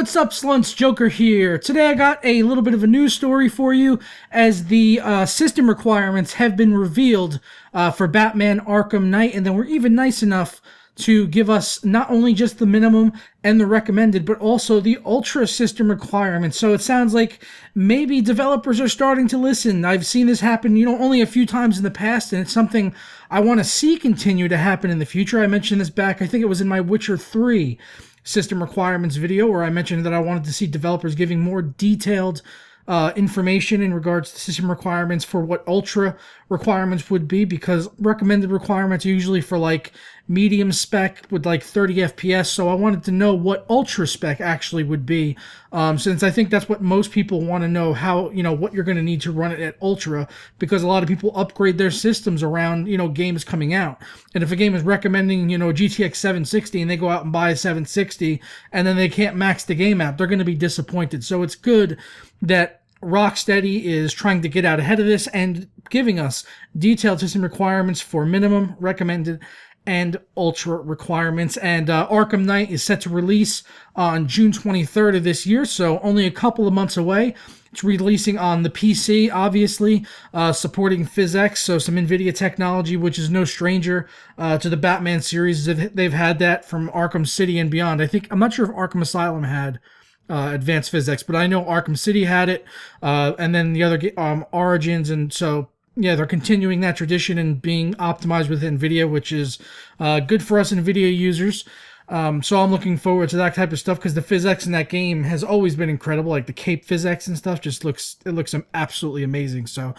what's up, Slunts? Joker here. Today I got a little bit of a news story for you, as the system requirements have been revealed for Batman Arkham Knight, and then we're even nice enough to give us not only just the minimum and the recommended, but also the ultra system requirements. So it sounds like maybe developers are starting to listen. I've seen this happen, only a few times in the past, and it's something I want to see continue to happen in the future. I mentioned this back, I think it was in my Witcher 3 system requirements video, where I mentioned that I wanted to see developers giving more detailed information in regards to system requirements for what ultra requirements would be, because recommended requirements are usually for like medium spec with like 30 FPS, so I wanted to know what ultra spec actually would be, since I think that's what most people want to know, how, what you're going to need to run it at ultra, because a lot of people upgrade their systems around, games coming out. And if a game is recommending, a GTX 760 and they go out and buy a 760 and then they can't max the game out, they're going to be disappointed. So it's good that Rocksteady is trying to get out ahead of this and giving us detailed system requirements for minimum, recommended, and ultra requirements. And Arkham Knight is set to release on June 23rd of this year, so only a couple of months away. It's releasing on the PC, obviously, supporting PhysX, so some NVIDIA technology, which is no stranger to the Batman series. They've had that from Arkham City and beyond. I'm not sure if Arkham Asylum had advanced physics, but I know Arkham City had it, and then the other Origins, and so yeah, they're continuing that tradition and being optimized with NVIDIA, which is good for us NVIDIA users. So I'm looking forward to that type of stuff, because the physics in that game has always been incredible. Like the cape physics and stuff just looks absolutely amazing. So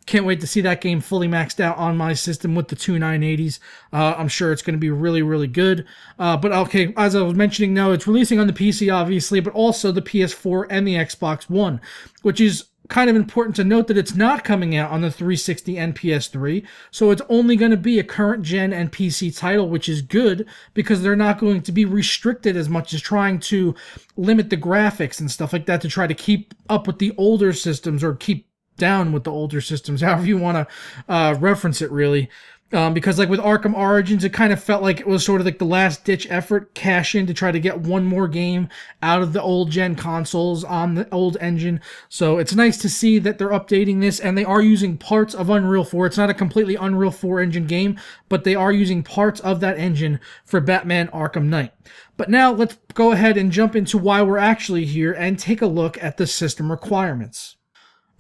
can't wait to see that game fully maxed out on my system with the two 980s. I'm sure it's going to be really, really good. But okay, as I was mentioning, no, it's releasing on the PC, obviously, but also the PS4 and the Xbox One, which is kind of important to note that it's not coming out on the 360 and PS3, so it's only going to be a current gen and PC title, which is good, because they're not going to be restricted as much as trying to limit the graphics and stuff like that to try to keep up with the older systems, or keep down with the older systems, however you want to reference it, really. Because like with Arkham Origins, it kind of felt like it was sort of like the last ditch effort, cash in to try to get one more game out of the old gen consoles on the old engine. So it's nice to see that they're updating this, and they are using parts of Unreal 4. It's not a completely Unreal 4 engine game, but they are using parts of that engine for Batman Arkham Knight. But now let's go ahead and jump into why we're actually here and take a look at the system requirements.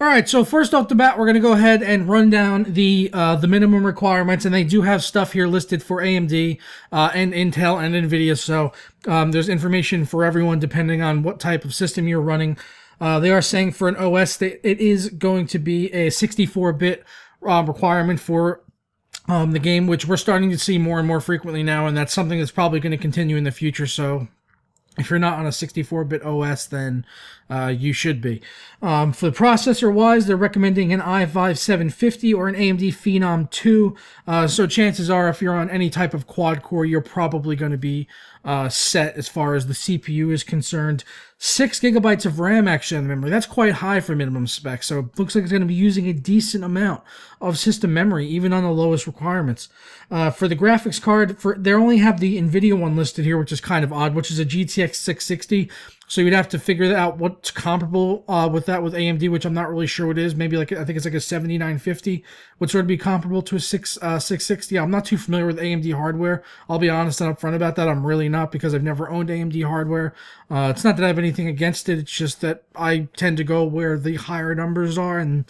Alright, so first off the bat, we're going to go ahead and run down the minimum requirements, and they do have stuff here listed for AMD and Intel and NVIDIA, so there's information for everyone depending on what type of system you're running. They are saying for an OS that it is going to be a 64-bit requirement for the game, which we're starting to see more and more frequently now, and that's something that's probably going to continue in the future, so if you're not on a 64-bit OS, then you should be. For the processor-wise, they're recommending an i5 750 or an AMD Phenom 2. So chances are, if you're on any type of quad-core, you're probably going to be set as far as the CPU is concerned. 6 gigabytes of RAM actually in the memory. That's quite high for minimum specs, so it looks like it's going to be using a decent amount of system memory, even on the lowest requirements. For the graphics card, they only have the NVIDIA one listed here, which is kind of odd, which is a GTX 660. So you'd have to figure out what's comparable with that with AMD, which I'm not really sure what it is. Maybe I think it's like a 7950 would sort of be comparable to a 660. I'm not too familiar with AMD hardware. I'll be honest and upfront about that. I'm really not, because I've never owned AMD hardware. It's not that I have anything against it. It's just that I tend to go where the higher numbers are, and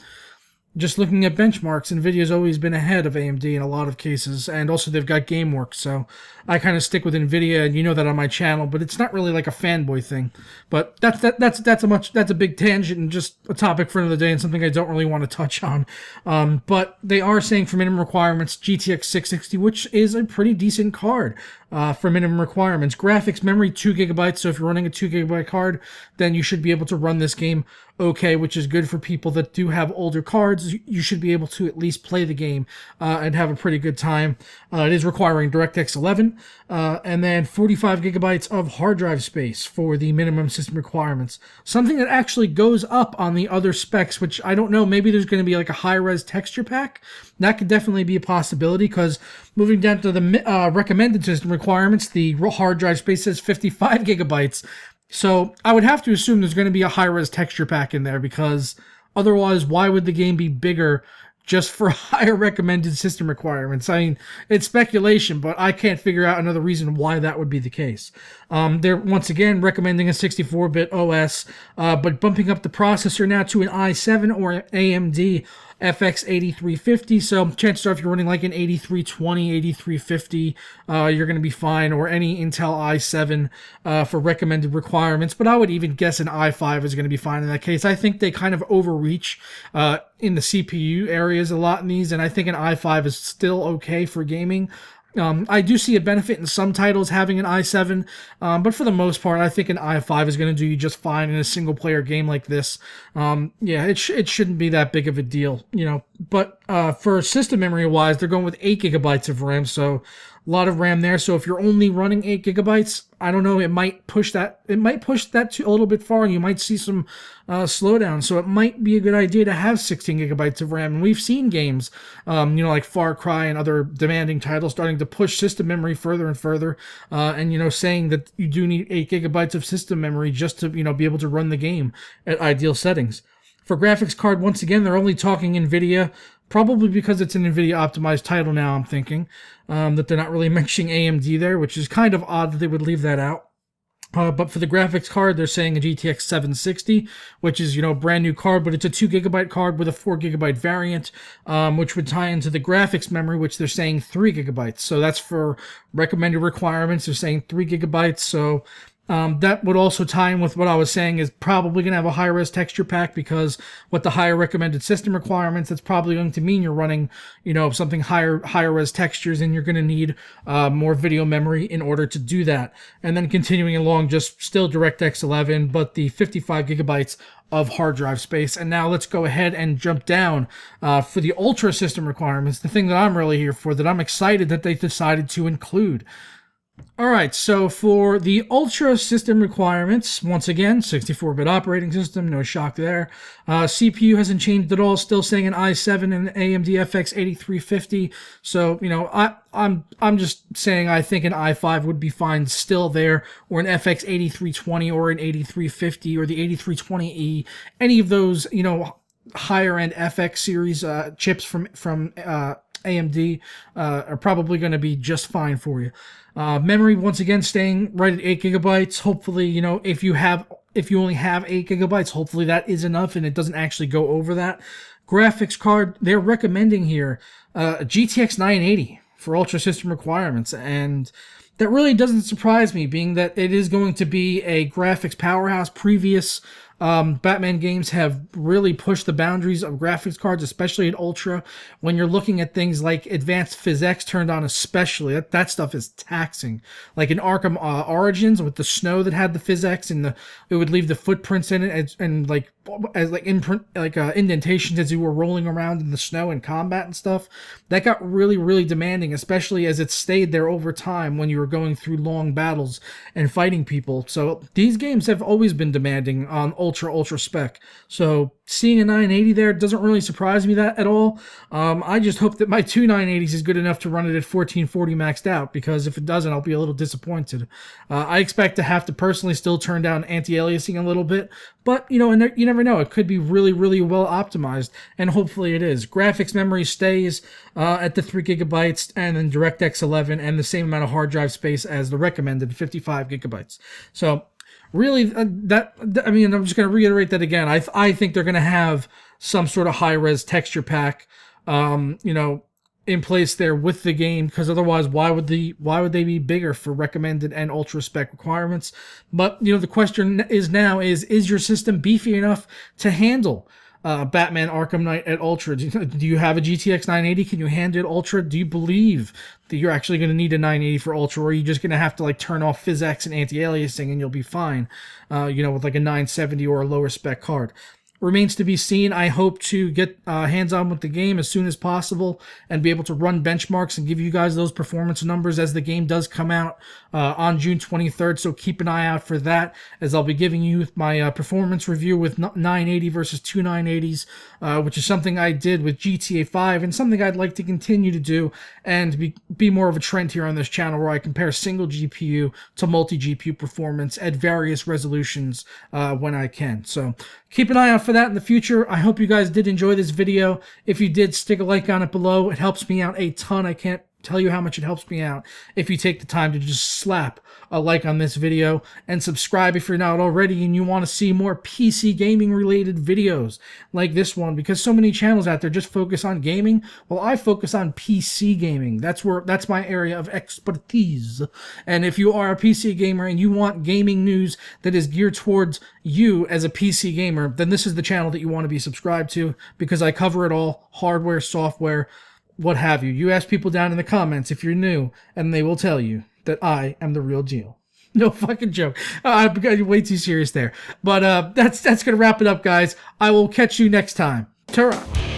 just looking at benchmarks, NVIDIA's always been ahead of AMD in a lot of cases, and also they've got GameWorks, so I kind of stick with NVIDIA, and you know that on my channel, but it's not really like a fanboy thing. But that's a big tangent and just a topic for another day, and something I don't really want to touch on. But they are saying for minimum requirements, GTX 660, which is a pretty decent card for minimum requirements. Graphics memory, 2 gigabytes, so if you're running a 2 gigabyte card, then you should be able to run this game okay, which is good for people that do have older cards. You should be able to at least play the game and have a pretty good time. It is requiring DirectX 11, and then 45 gigabytes of hard drive space for the minimum system requirements. Something that actually goes up on the other specs, which I don't know, maybe there's going to be like a high-res texture pack. That could definitely be a possibility, because moving down to the recommended system requirements, the hard drive space says 55 gigabytes. So I would have to assume there's going to be a high-res texture pack in there, because otherwise, why would the game be bigger just for higher recommended system requirements? I mean, it's speculation, but I can't figure out another reason why that would be the case. They're once again recommending a 64-bit OS, but bumping up the processor now to an i7 or AMD FX 8350. So chances are, if you're running like an 8320, 8350, you're going to be fine, or any Intel i7 for recommended requirements. But I would even guess an i5 is going to be fine in that case. I think they kind of overreach in the CPU areas a lot in these, and I think an i5 is still okay for gaming. I do see a benefit in some titles having an i7, but for the most part, I think an i5 is going to do you just fine in a single-player game like this. Yeah, it shouldn't be that big of a deal, you know. But for system memory-wise, they're going with 8 gigabytes of RAM, so a lot of RAM there. So if you're only running 8 gigabytes, I don't know, it might push that. It might push that to a little bit far, and you might see some slowdown. So it might be a good idea to have 16 gigabytes of RAM. And we've seen games, like Far Cry and other demanding titles, starting to push system memory further and further, and saying that you do need 8 gigabytes of system memory just to be able to run the game at ideal settings. For graphics card, once again, they're only talking NVIDIA, probably because it's an NVIDIA optimized title now, I'm thinking, that they're not really mentioning AMD there, which is kind of odd that they would leave that out. But for the graphics card, they're saying a GTX 760, which is, a brand new card, but it's a 2 gigabyte card with a 4 gigabyte variant, which would tie into the graphics memory, which they're saying 3 gigabytes. So that's for recommended requirements. They're saying 3 gigabytes. So that would also tie in with what I was saying, is probably going to have a high-res texture pack, because with the higher recommended system requirements, that's probably going to mean you're running, something higher-res textures, and you're going to need more video memory in order to do that. And then continuing along, just still DirectX 11, but the 55 gigabytes of hard drive space. And now let's go ahead and jump down for the Ultra system requirements, the thing that I'm really here for, that I'm excited that they decided to include. Alright, so for the Ultra system requirements, once again, 64-bit operating system, no shock there. CPU hasn't changed at all, still saying an i7 and AMD FX 8350. So, I'm just saying I think an i5 would be fine still there, or an FX 8320 or an 8350 or the 8320E. Any of those, higher end FX series chips from AMD are probably going to be just fine for you. Memory, once again, staying right at 8 gigabytes. Hopefully, if you only have 8 gigabytes, hopefully that is enough and it doesn't actually go over that. Graphics card, they're recommending here a GTX 980 for Ultra system requirements, and that really doesn't surprise me, being that it is going to be a graphics powerhouse. Previous Batman games have really pushed the boundaries of graphics cards, especially at Ultra. When you're looking at things like advanced physics turned on, especially, that stuff is taxing. Like in Arkham Origins, with the snow that had the physics, and it would leave the footprints in it, and indentations as you were rolling around in the snow in combat and stuff. That got really, really demanding, especially as it stayed there over time when you were going through long battles and fighting people. So these games have always been demanding on ultra spec. So seeing a 980 there doesn't really surprise me that at all. I just hope that my two 980s is good enough to run it at 1440 maxed out, because if it doesn't, I'll be a little disappointed. I expect to have to personally still turn down anti-aliasing a little bit, but you never know. It could be really, really well optimized, and hopefully it is. Graphics memory stays at the 3 gigabytes, and then DirectX 11, and the same amount of hard drive space as the recommended 55 gigabytes. So really, I'm just going to reiterate that again. I think they're going to have some sort of high-res texture pack, in place there with the game, because otherwise, why would they be bigger for recommended and ultra spec requirements? But the question is now is your system beefy enough to handle Batman Arkham Knight at Ultra? Do you have a GTX 980? Can you handle it Ultra? Do you believe that you're actually going to need a 980 for Ultra, or are you just going to have to turn off physics and anti-aliasing and you'll be fine, with like a 970 or a lower spec card? remains to be seen. I hope to get hands-on with the game as soon as possible and be able to run benchmarks and give you guys those performance numbers as the game does come out on June 23rd. So keep an eye out for that, as I'll be giving you my performance review with 980 versus two 980s, which is something I did with GTA 5 and something I'd like to continue to do and be more of a trend here on this channel, where I compare single GPU to multi-GPU performance at various resolutions when I can. So keep an eye out for that in the future. I hope you guys did enjoy this video. If you did, stick a like on it below. It helps me out a ton. I can't tell you how much it helps me out if you take the time to just slap a like on this video, and subscribe if you're not already and you want to see more PC gaming related videos like this one, because so many channels out there just focus on gaming. Well, I focus on PC gaming. That's my area of expertise. And if you are a PC gamer and you want gaming news that is geared towards you as a PC gamer, then this is the channel that you want to be subscribed to, because I cover it all: hardware, software, what have you. You ask people down in the comments if you're new, and they will tell you that I am the real deal. No fucking joke. I'm getting way too serious there. But that's going to wrap it up, guys. I will catch you next time. Ta-ra.